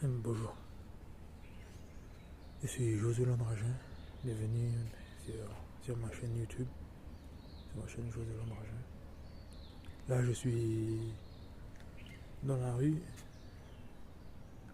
Bonjour, je suis Josué Landragin, bienvenue sur ma chaîne YouTube, sur ma chaîne Josué Landragin. Là je suis dans la rue,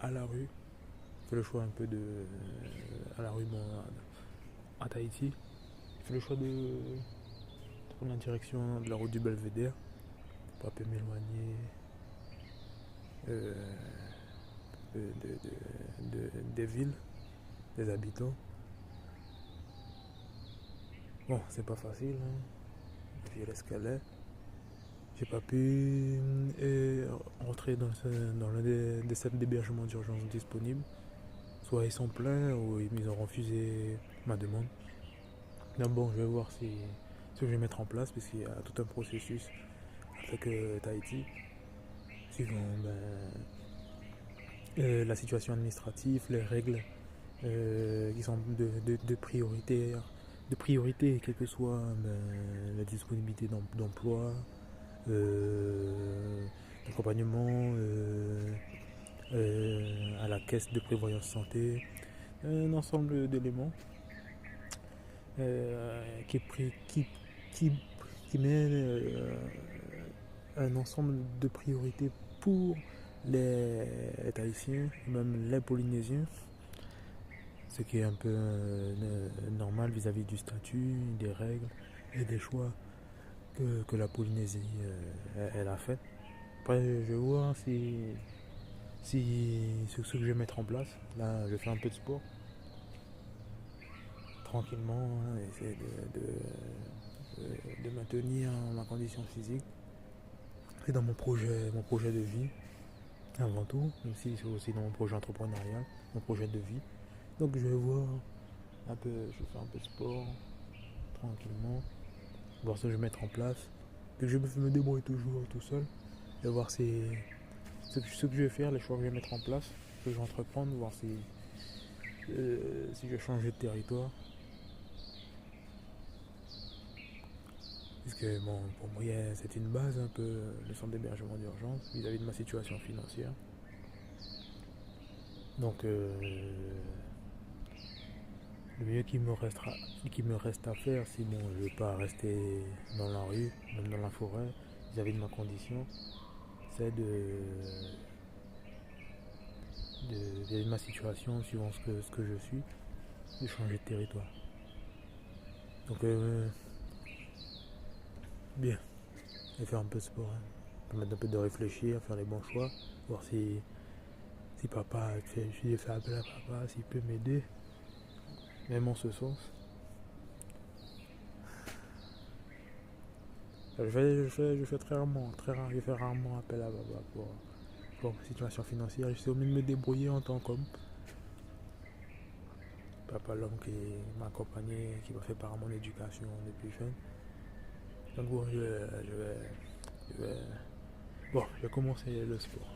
à la rue, je fais le choix un peu à la rue, bon, à Tahiti. Je fais le choix de prendre la direction de la route du Belvédère pour un peu m'éloigner euh, des villes, des habitants. Bon, c'est pas facile, hein. Puis l'escalade. J'ai pas pu rentrer dans l'un des centres d'hébergement d'urgence disponibles. Soit ils sont pleins ou ils ont refusé ma demande. Mais bon, je vais voir ce que je vais mettre en place parce qu'il y a tout un processus avec Tahiti. Suivant la situation administrative, les règles qui sont de priorité, quelle que soit la disponibilité d'emploi, d'accompagnement à la caisse de prévoyance santé, un ensemble d'éléments qui, qui, qui met un ensemble de priorités pour les Tahitiens, même les Polynésiens, ce qui est un peu normal vis-à-vis du statut, des règles et des choix que la Polynésie elle a fait. Après, je vais voir si ce que je vais mettre en place. Là, je fais un peu de sport tranquillement, hein, essayer de maintenir ma condition physique. C'est dans mon projet de vie avant tout, même si c'est aussi dans mon projet entrepreneurial, mon projet de vie. Donc je vais voir un peu, je fais un peu de sport tranquillement, voir ce que je vais mettre en place. Que je me débrouille toujours tout seul. Je vais voir ce que je vais faire, les choix que je vais mettre en place, ce que je vais entreprendre, voir si je vais changer de territoire. Parce que bon, pour moi, c'est une base un peu le centre d'hébergement d'urgence vis-à-vis de ma situation financière. Donc, le mieux qui me reste à faire, si bon, je ne veux pas rester dans la rue, même dans la forêt, vis-à-vis de ma condition, c'est vis-à-vis de ma situation, suivant ce que je suis, de changer de territoire. Donc, bien, et faire un peu de sport, hein. Permettre un peu de réfléchir, faire les bons choix, voir si papa, je lui ai fait appel à papa, s'il peut m'aider, même en ce sens. Je fais je fais rarement appel à papa pour ma situation financière. J'essaie au mieux de me débrouiller en tant qu'homme. Papa, l'homme qui m'a accompagné, qui m'a fait par mon éducation depuis jeune. Donc bon, je vais, bon, je vais commencer le sport.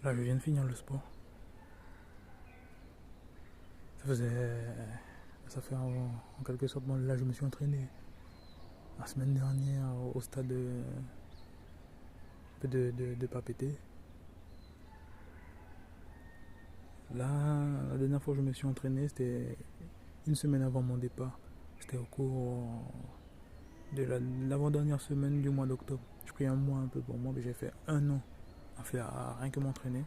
Là, je viens de finir le sport. Ça fait en quelque sorte, bon, là je me suis entraîné la semaine dernière au stade de Papeete. Là, la dernière fois que je me suis entraîné, c'était une semaine avant mon départ. C'était au cours de l'avant-dernière semaine du mois d'octobre. J'ai pris un mois un peu pour moi, mais j'ai fait un an à rien que m'entraîner.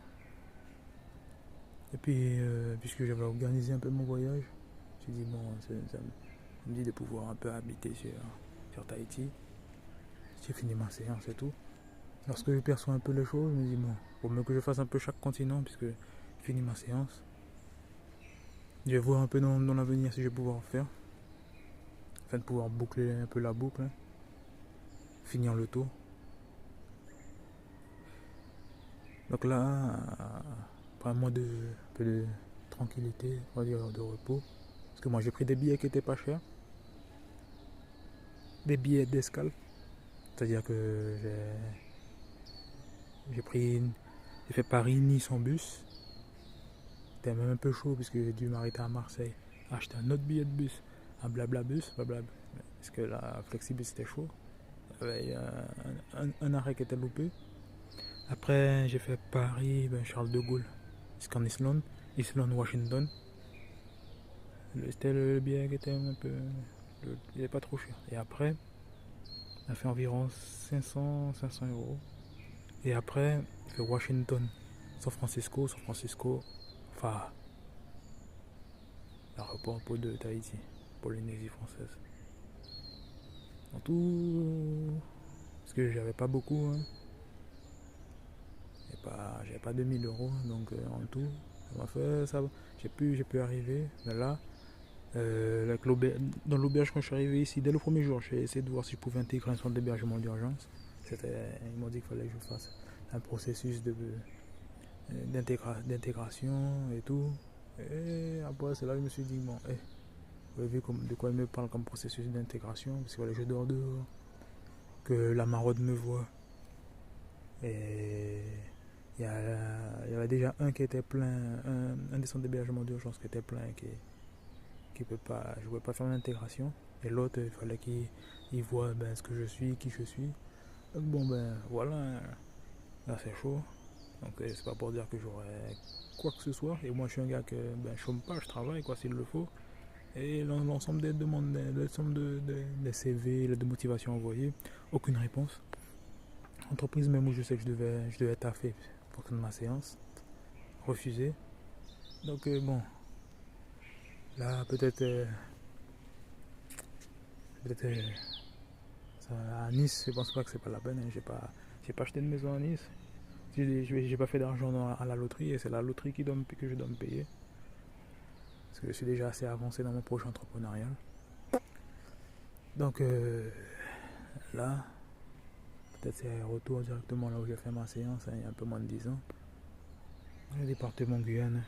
Et puis, puisque j'avais organisé un peu mon voyage, j'ai dit bon, ça me dit de pouvoir un peu habiter sur Tahiti. J'ai fini ma séance et tout. Lorsque je perçois un peu les choses, je me dis bon, pour mieux que je fasse un peu chaque continent, puisque j'ai fini ma séance. Je vais voir un peu dans l'avenir si je vais pouvoir faire. Afin de pouvoir boucler un peu la boucle. Hein. Finir le tour. Donc là, après un mois un peu de tranquillité, on va dire de repos. Parce que moi j'ai pris des billets qui étaient pas chers. Des billets d'escale. C'est-à-dire que j'ai fait Paris-Nice en bus. C'était même un peu chaud puisque j'ai dû m'arrêter à Marseille, acheter un autre billet de bus, un Blablabus, parce que la Flexibus c'était chaud. Il y avait un arrêt qui était loupé. Après j'ai fait Paris, Charles de Gaulle, jusqu'en Islande, Washington. C'était le billet qui était un peu... il n'est pas trop cher. Et après, on a fait environ 500 euros. Et après, j'ai fait Washington, San Francisco, enfin, l'aéroport de Tahiti, Polynésie française. En tout, parce que j'avais pas beaucoup, hein. J'avais pas 2000 euros, donc en tout, ça m'a fait, ça, j'ai pu arriver. Mais là, dans l'auberge quand je suis arrivé ici, dès le premier jour, j'ai essayé de voir si je pouvais intégrer un centre d'hébergement d'urgence. Ils m'ont dit qu'il fallait que je fasse un processus d'intégration et tout. Et après, c'est là que je me suis dit, bon, vous avez vu de quoi il me parle comme processus d'intégration, parce que je dors dehors, que la maraude me voit. Et il y avait déjà un qui était plein, un des centres d'hébergement d'urgence qui était plein, je ne pouvais pas faire l'intégration. Et l'autre, il fallait qu'il voit ce que je suis, qui je suis. Donc bon, voilà, là c'est chaud. Donc c'est pas pour dire que j'aurais quoi que ce soit. Et moi je suis un gars que je chôme pas, je travaille quoi s'il le faut. Et l'ensemble des demandes, l'ensemble des CV, de motivation envoyées, aucune réponse. Entreprise même où je sais que je devais taffer pour faire ma séance, refusé. Donc bon, là peut-être à Nice, je pense pas que c'est pas la peine. Hein. J'ai pas acheté de maison à Nice. J'ai pas fait d'argent à la loterie et c'est la loterie que je dois me payer. Parce que je suis déjà assez avancé dans mon projet entrepreneurial. Donc là, peut-être c'est retour directement là où j'ai fait ma séance, hein, il y a un peu moins de 10 ans. Le département Guyane.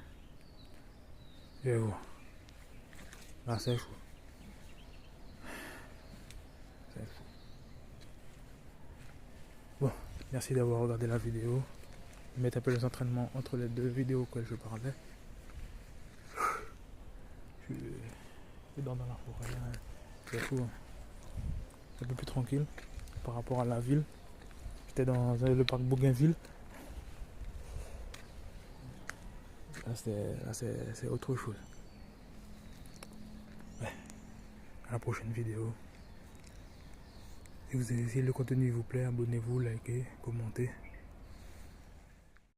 Et voilà. Là c'est chaud. Bon, merci d'avoir regardé la vidéo. Je vais mettre un peu les entraînements entre les deux vidéos que je parlais. Je suis dans la forêt là. C'est fou. Hein. C'est un peu plus tranquille par rapport à la ville. J'étais dans le parc Bougainville. Là c'est autre chose. Ouais. À la prochaine vidéo. Si le contenu vous plaît, abonnez-vous, likez, commentez.